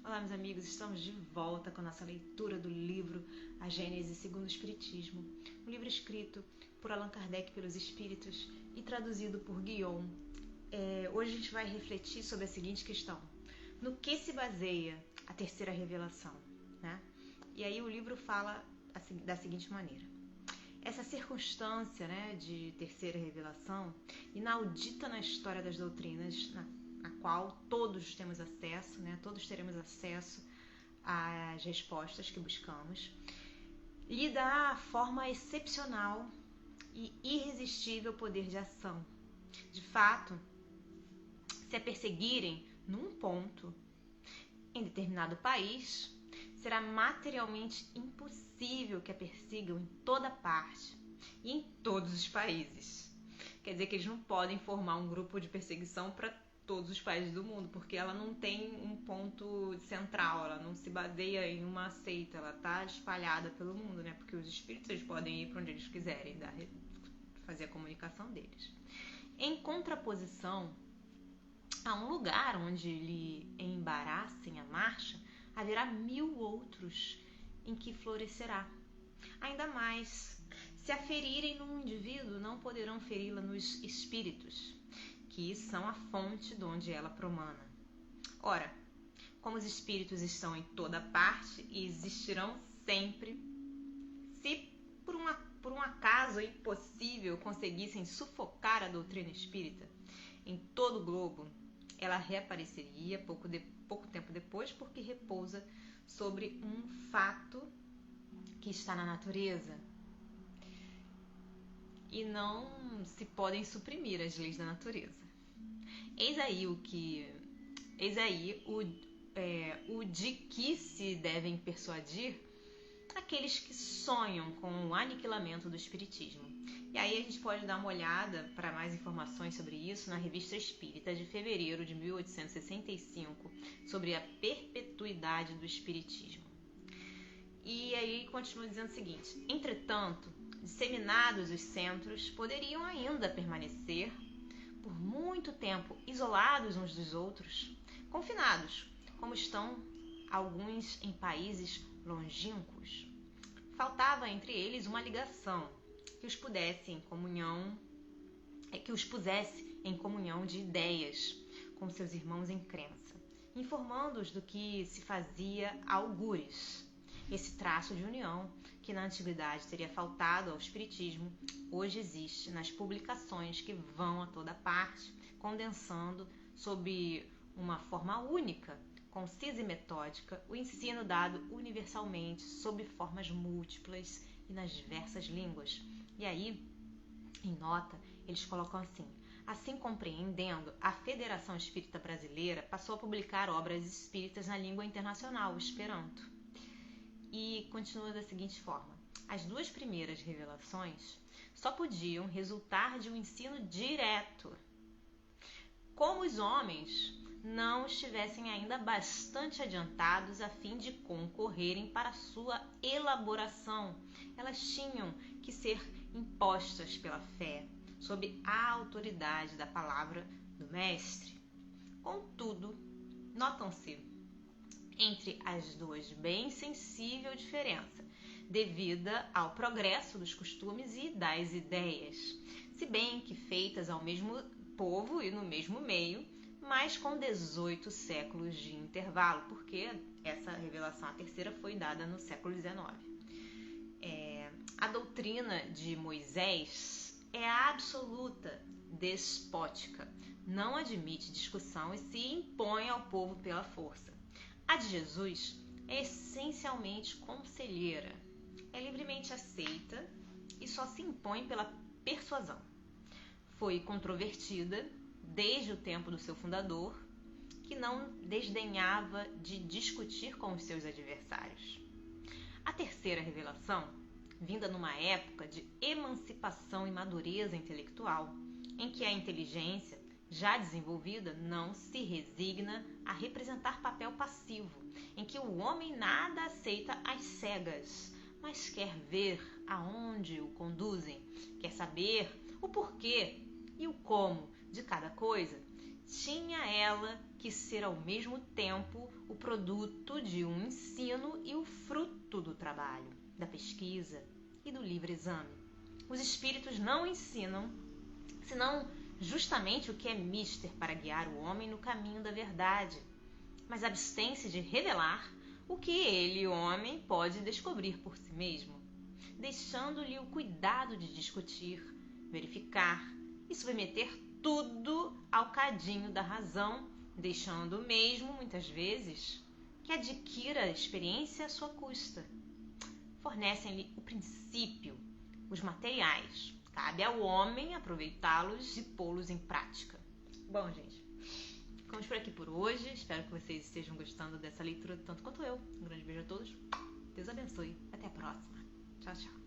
Olá, meus amigos, estamos de volta com a nossa leitura do livro A Gênese segundo o Espiritismo, um livro escrito por Allan Kardec pelos Espíritos e traduzido por Guion. Hoje a gente vai refletir sobre a seguinte questão: no que se baseia a terceira revelação? Né? E aí o livro fala da seguinte maneira: essa circunstância, de terceira revelação, inaudita na história das doutrinas, na qual todos temos acesso, todos teremos acesso às respostas que buscamos, lhe dá a forma excepcional e irresistível poder de ação. De fato, se a perseguirem num ponto, em determinado país, será materialmente impossível que a persigam em toda parte e em todos os países. Quer dizer que eles não podem formar um grupo de perseguição para todos os países do mundo, porque ela não tem um ponto central, ela não se baseia em uma seita, ela está espalhada pelo mundo, porque os espíritos eles podem ir para onde eles quiserem, fazer a comunicação deles. Em contraposição a um lugar onde lhe embaraçem a marcha, haverá 1000 outros em que florescerá. Ainda mais, se a ferirem num indivíduo, não poderão feri-la nos espíritos, que são a fonte de onde ela promana. Ora, como os espíritos estão em toda parte e existirão sempre, se por um acaso impossível conseguissem sufocar a doutrina espírita em todo o globo, ela reapareceria pouco tempo depois, porque repousa sobre um fato que está na natureza e não se podem suprimir as leis da natureza. Eis aí o de que se devem persuadir aqueles que sonham com o aniquilamento do espiritismo. E aí a gente pode dar uma olhada para mais informações sobre isso na Revista Espírita de fevereiro de 1865, sobre a perpetuidade do espiritismo. E aí continua dizendo o seguinte: entretanto, disseminados os centros, poderiam ainda permanecer por muito tempo isolados uns dos outros, confinados, como estão alguns em países longínquos. Faltava entre eles uma ligação que os pusesse em comunhão de ideias com seus irmãos em crença, informando-os do que se fazia algures. Esse traço de união, que na antiguidade teria faltado ao espiritismo, hoje existe nas publicações que vão a toda parte, condensando sob uma forma única, concisa e metódica, o ensino dado universalmente, sob formas múltiplas e nas diversas línguas. E aí, em nota, eles colocam assim compreendendo, a Federação Espírita Brasileira passou a publicar obras espíritas na língua internacional, o Esperanto. E continua da seguinte forma: as duas primeiras revelações só podiam resultar de um ensino direto. Como os homens não estivessem ainda bastante adiantados a fim de concorrerem para sua elaboração, elas tinham que ser impostas pela fé, sob a autoridade da palavra do Mestre. Contudo, notam-se entre as duas bem sensível diferença, devida ao progresso dos costumes e das ideias, se bem que feitas ao mesmo povo e no mesmo meio, mas com 18 séculos de intervalo, porque essa revelação, a terceira, foi dada no século XIX. A doutrina de Moisés é absoluta, despótica, não admite discussão e se impõe ao povo pela força. A de Jesus é essencialmente conselheira, é livremente aceita e só se impõe pela persuasão. Foi controvertida desde o tempo do seu fundador, que não desdenhava de discutir com os seus adversários. A terceira revelação, vinda numa época de emancipação e madureza intelectual, em que a inteligência já desenvolvida não se resigna a representar papel passivo, em que o homem nada aceita às cegas, mas quer ver aonde o conduzem, quer saber o porquê e o como de cada coisa, tinha ela que ser ao mesmo tempo o produto de um ensino e o fruto do trabalho, da pesquisa e do livre exame. Os espíritos não ensinam, senão justamente o que é mister para guiar o homem no caminho da verdade, mas abstém-se de revelar o que ele, homem, pode descobrir por si mesmo, deixando-lhe o cuidado de discutir, verificar e submeter tudo ao cadinho da razão, deixando mesmo, muitas vezes, que adquira a experiência à sua custa. Fornecem-lhe o princípio, os materiais. Cabe ao homem aproveitá-los e pô-los em prática. Bom, gente, ficamos por aqui por hoje. Espero que vocês estejam gostando dessa leitura tanto quanto eu. Um grande beijo a todos. Deus abençoe. Até a próxima. Tchau, tchau.